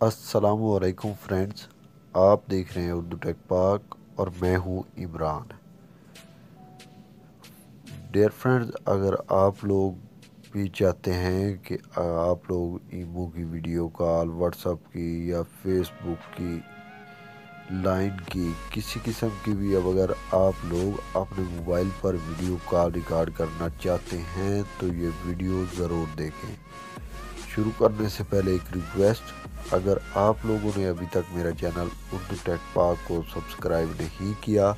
अस्सलामुअलैकुम फ्रेंड्स, आप देख रहे हैं उर्दू टेक पाक और मैं हूं इमरान। डियर फ्रेंड्स, अगर आप लोग भी चाहते हैं कि आप लोग ईमो की वीडियो कॉल, व्हाट्सएप की या फेसबुक की, लाइन की, किसी किस्म की भी, अब अगर आप लोग अपने मोबाइल पर वीडियो कॉल रिकॉर्ड करना चाहते हैं तो ये वीडियो ज़रूर देखें। शुरू करने से पहले एक रिक्वेस्ट, अगर आप लोगों ने अभी तक मेरा चैनल उर्दू टेक पाक को सब्सक्राइब नहीं किया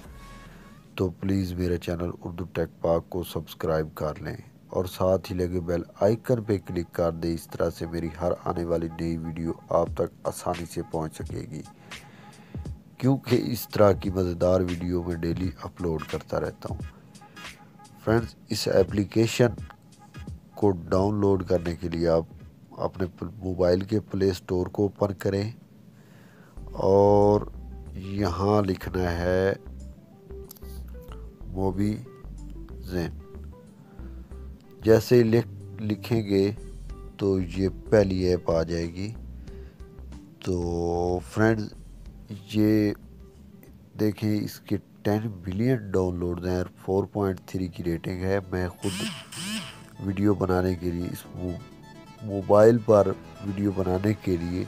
तो प्लीज़ मेरे चैनल उर्दू टेक पाक को सब्सक्राइब कर लें और साथ ही लगे बेल आइकन पे क्लिक कर दें। इस तरह से मेरी हर आने वाली नई वीडियो आप तक आसानी से पहुंच सकेगी, क्योंकि इस तरह की मज़ेदार वीडियो मैं डेली अपलोड करता रहता हूं। फ्रेंड्स, इस एप्लीकेशन को डाउनलोड करने के लिए आप अपने मोबाइल के प्ले स्टोर को ओपन करें और यहाँ लिखना है मोबीजेन। जैसे ही लिखेंगे तो ये पहली ऐप आ जाएगी। तो फ्रेंड्स, ये देखें, इसके 10 बिलियन डाउनलोड हैं, 4.3 की रेटिंग है। मैं खुद वीडियो बनाने के लिए इस मोबाइल पर वीडियो बनाने के लिए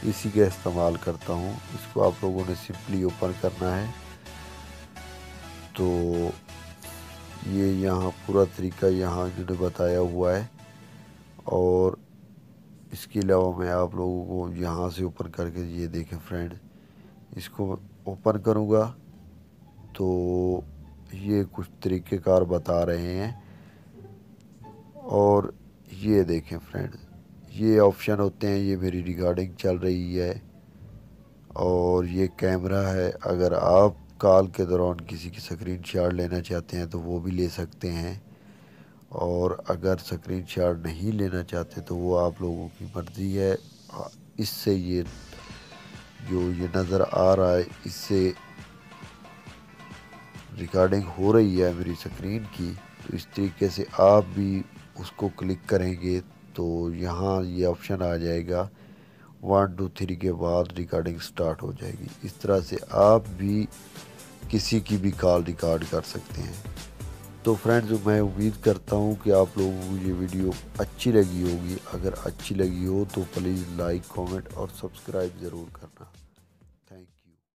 इसी का इस्तेमाल करता हूँ। इसको आप लोगों ने सिंपली ओपन करना है। तो ये यहाँ पूरा तरीका यहाँ इन्होंने बताया हुआ है और इसके अलावा मैं आप लोगों को यहाँ से ओपन करके, ये देखें फ्रेंड, इसको ओपन करूँगा तो ये कुछ तरीक़ेकार बता रहे हैं। और ये देखें फ्रेंड्स, ये ऑप्शन होते हैं। ये मेरी रिकॉर्डिंग चल रही है और ये कैमरा है। अगर आप कॉल के दौरान किसी की स्क्रीन शॉट लेना चाहते हैं तो वो भी ले सकते हैं, और अगर स्क्रीन शॉट नहीं लेना चाहते तो वो आप लोगों की मर्ज़ी है। इससे ये जो ये नज़र आ रहा है, इससे रिकॉर्डिंग हो रही है मेरी स्क्रीन की। तो इस तरीके से आप भी उसको क्लिक करेंगे तो यहाँ ये ऑप्शन आ जाएगा। 1 2 3 के बाद रिकॉर्डिंग स्टार्ट हो जाएगी। इस तरह से आप भी किसी की भी कॉल रिकॉर्ड कर सकते हैं। तो फ्रेंड्स, मैं उम्मीद करता हूँ कि आप लोगों को ये वीडियो अच्छी लगी होगी। अगर अच्छी लगी हो तो प्लीज़ लाइक, कमेंट और सब्सक्राइब ज़रूर करना।